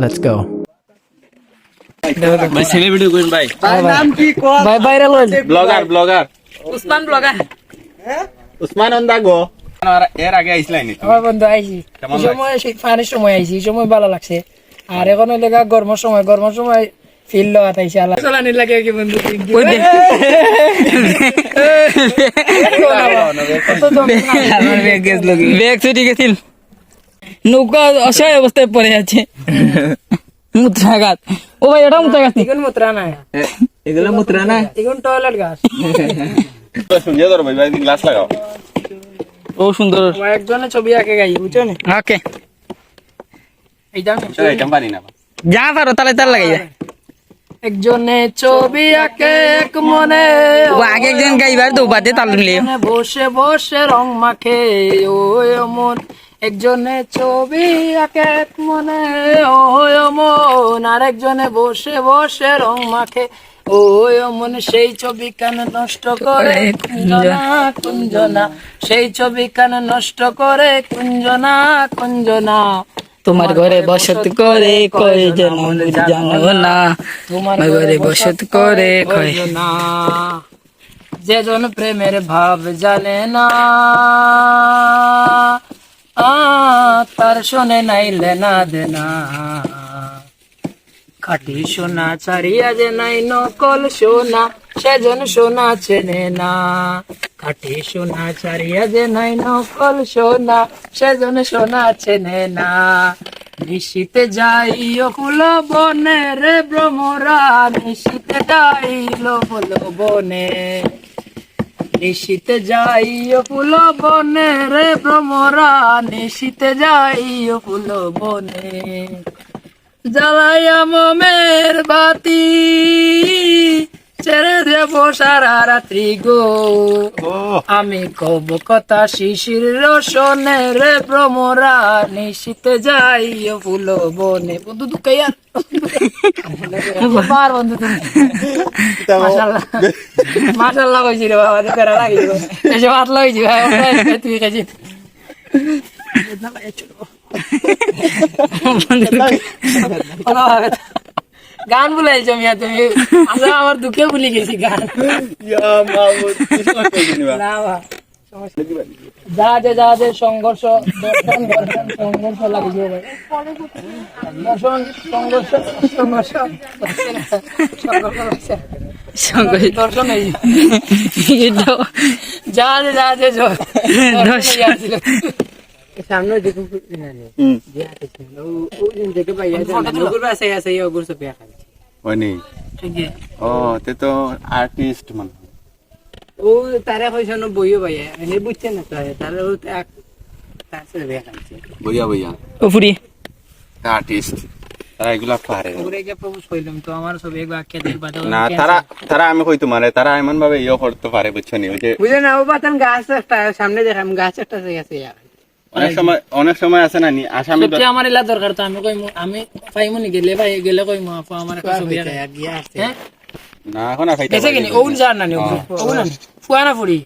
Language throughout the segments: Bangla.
Let's go. ভাই সেলিব্রিটি কোন ভাই? নাম কি কো? ভাই ভাইরাল হল ব্লগার উসমান ব্লগার। উসমান অন্দাগো। এর আগে আইছিলাই নি? আমার বন্ধু আইছি। কেমন এই সময় সেই ফানের সময় আইছি, এই সময় ভালো লাগছে। আর এখন হইলে গরমের সময় ফিল লওয়া তাইছে আলা। চলানি লাগে কি বন্ধু? ব্যাগ ছুটি গেছিল, নৌকা অসহায় অবস্থায় পড়ে আছে, মূত্রাঘাত। ও ভাই এটা মূত্রাঘাত এখন মুত্রা নাই, এগুলো মুত্রা না? এখন টয়লেট গাছ। শুনজে ধরো ভাই, গ্লাস লাগাও। ও সুন্দর। একজনে ছবি আঁকে গাই, বুঝছো না? ওকে, এই জানো এটা পারি না। যা পারো তাহলে তার লাগাই যা। একজনে ছবি আঁকে এক মনে, ও আগে একজন গাইবার তো বাদে তাল নিলে একজনে বসে বসে রং মাখে ওই মন। একজনে ছবি আঁকে এক মনে ওই মন, আর একজনে বসে বসে রং মাখে ওই মন। সেই ছবি কেন নষ্ট করে কুঞ্জনা কুঞ্জনা, সেই ছবি কেন নষ্ট করে কুঞ্জনা কুঞ্জনা। তোমার ঘরে বসত করে কয় যেন জানো না, তোমার ঘরে বসত করে কয় না। যেজন প্রেমের ভাব জানে না, তার শোনে নাই লেনা দেনা। খাটি সোনা ছাড়িয়া যে নাই নকল সোনা, সেজন সোনা চেনে না। খাটি সোনা ছাড়িয়া যে নাই নকল সোনা, সেজন সোনা চেনে না। নিশীতে যাইও ফুল বনে রে ভ্রমরা, নিশীতে যাইলো ফুল বনে। নিশীতে যাইও ফুল বনে রে ভ্রমরা, নিশীতে যাইও ফুল বনে। জ্বালাইয়া মোমের বাতি ছেড়ে দেব সারা রাত্রি গো, আমি কব কথা শিশির রসনে রে ভ্রমরা, নিশীতে যাইও ফুল বনে। বন্ধু দুঃখাইয়া বার বন্ধু তুমি মাশাআল্লাহ মাশাআল্লাহ কইছি রে বাবা, দেখরা লাগিল এসে ভাত লইছি ভাই, তুই কাছে গান বুলাইছো মিয়া তুমি, আমার দুঃখে ভুলে গেছি গান। যা যে সংঘর্ষ দর্শন দর্শন সংঘর্ষ লাগিয়েছে ভাই, দর্শন সংঘর্ষ সংঘর্ষ দর্শন যা যে সামনে দেখুন আর্টিস্ট মানে ও তারা পয়সা বইও ভাইয়া এনে বুঝছে না তারা বইয়া বইয়া ও ফুরি আর্টিস্ট, তারা এগুলা পারে তো আমার ছবি না। তারা আমি কই তোমারে, তারা এমন ভাবে ইয়ে করতে পারে, বুঝছো নি? ওই যে বুঝে না, ও পাতান গাছ একটা সামনে দেখাম, গাছ একটা আছে। অনেক সময় আছে না নি আসামি আমার এলা দরকার, তো আমি পাইমু নি গেলে ভাই গেলে কই মা আপা আমার একটা ছবি আঁকা হ্যাঁ না এখন খাইতে এসে কিনি ওন জান না নি ও না ফুয়ানা ফুড়ি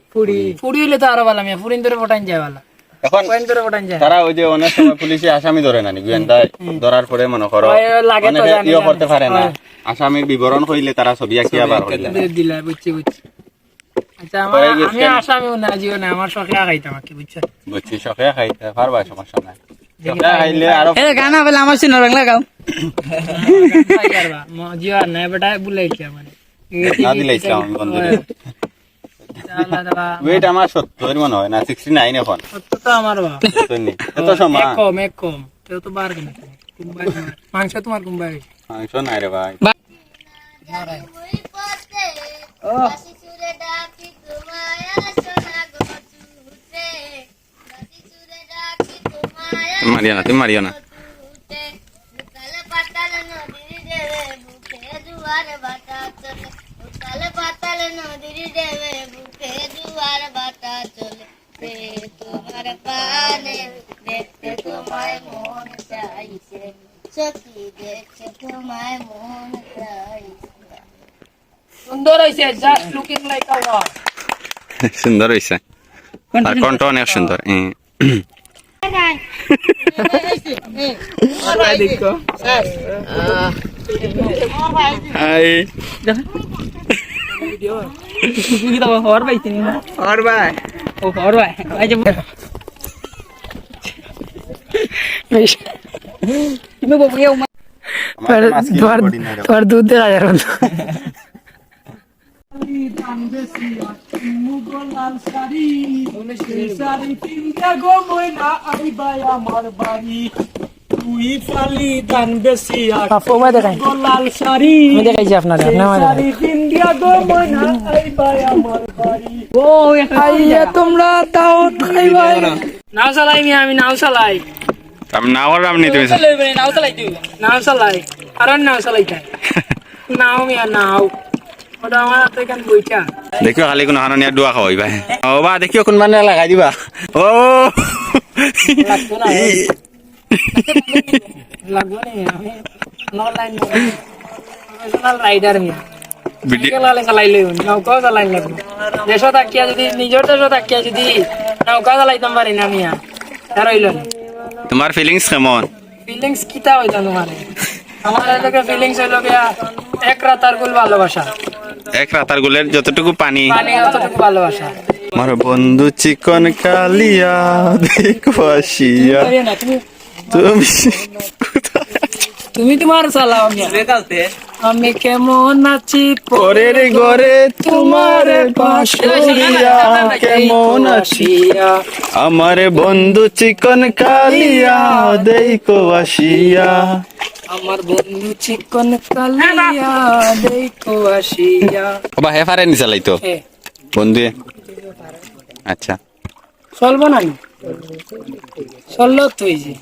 হইলে তো আরো ভালো, আমি ফুরিন ধরে পটান যায় ভালো, এখন কোন ধরে পটান যায়। তারা ওই যে অনেক সময় পুলিশে আসামি ধরে না নি, গোয়েন্দায় ধরার পরে মনে করো লাগে তো জানি ইয়ে করতে পারে না, আসামির বিবরণ কইলে তারা ছবি আঁকি আবার হইলে দিলা বুঝছি। আচ্ছা আমি আসামিও না জিও না, আমার শখে আগাইতাম কি বুঝছি, শখে খাইতে পারবা, সমস্যা নাই। শখে খাইলে আরো গানা বলে আমার সিনো রং লাগাও জিও আর নাই বেটা বুলাইছি আমার না দিলাইছিলাম আমি বন্ধু। ওয়েট আমার 70 মনে হয় না 69 এখন। তো আমার বাবা এত সময় কম তেও তো বার কিনা কুম্বাই মাংস তোমার কুম্বাই মাংস নাই রে ভাই। ও তুমি মারিও না তোমার পানে দেখতে তোমায় মন চাইছে, সত্যি দেখতে তোমায় মন চাইছে। সুন্দর হইছে, জাস্ট লুকিং লাইক আ ওয়াল। সুন্দর হইছে, আর কণ্ঠ অনেক সুন্দর। হাই কি তো হর ভাই তিনি और भाई ও হর ভাই এই যে তুমি বউ কেউ তোর দুধ দেখা যাবে দেখাইছি আপনারা তোমরা তাও খাইবাই নাও চালাই আমি নাও চালাই আমি না করলাম নি তুমি নাও চালাই তুই নাও চালাই আর নাও চালাই তাই নাও মিয়া নাও ওটা আমার হাতে কেন বইটা দেখিও খালি কোনো হানা নিয়া দোয়া খাওয়াই ভাই ও বা দেখিও কোন মানে লাগাই দিবা ও লাগবে না আমি অনলাইন প্রফেশনাল রাইডার মিয়া লালে চালাইলে নৌকা চালাই লাগবে দেশ থাকিয়া যদি নিজের দেশ থাকিয়া যদি নৌকা চালাইতাম পারি না মিয়া আর হইল না তোমার ফিলিংস কেমন ফিলিংস কিতা হইতো তোমার আমার এলাকা ফিলিংস হইল গিয়া এক রাতার গুল ভালোবাসা এক রাতার গুলের যতটুকু পানি পানি অতটুকু ভালোবাসা আমার বন্ধু চিকন কালিয়া দেখো আসিয়া তুমি তুমি তোমার চালাও মিয়া আমি কেমন আছি পরের ঘরে তোমার পাশরিয়া কেমন আসিয়া আমার বন্ধু চিকন কালিয়া দেখো আসিয়া আমার বন্ধু চিকন কালিয়া দেখো আসিয়া বাবা হে পারে নি চালাইতো এ বন্ধু আচ্ছা চলবো না চললো তুই যে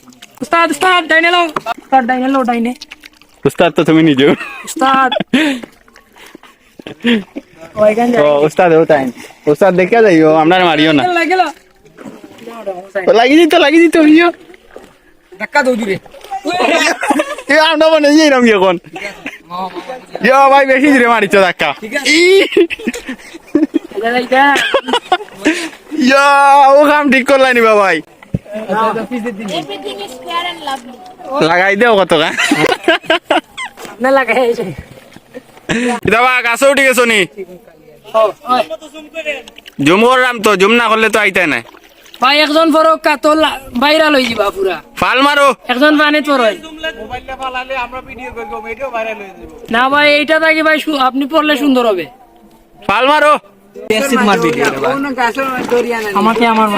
উস্তাদ উস্তাদ ডাইনে লো উস্তাদ ডাইনে লো ডাইনে উস্তাদ তো তুমি নিজে উস্তাদ ওইখান তো উস্তাদ ও টাইম উস্তাদ দেখে যাইও আমরা মারিও না লাগেলো লাগি দিত ইয়ো ধাক্কা দৌ দূরে এ আমরা মানে এইরকম এখন ইয়ো ভাই বেশি জোরে মারিছো ধাক্কা ইয়ো ও কাম ঠিক করলাই নি ভাই Everything is fair and lovely. লাগাই দেও কত কা না লাগাই দাবা গাছে উঠে গেছো নি জুম করলাম তো জুম না করলে তো আইতাই নাই ভাই একজন ফরক কা তো বাইরা লই যাবা পুরা ফাল মারো একজন পানিত পড়ই না ভাই এইটা থাকি ভাই আপনি পড়লে সুন্দর হবে ফাল মারো আমাকে আমার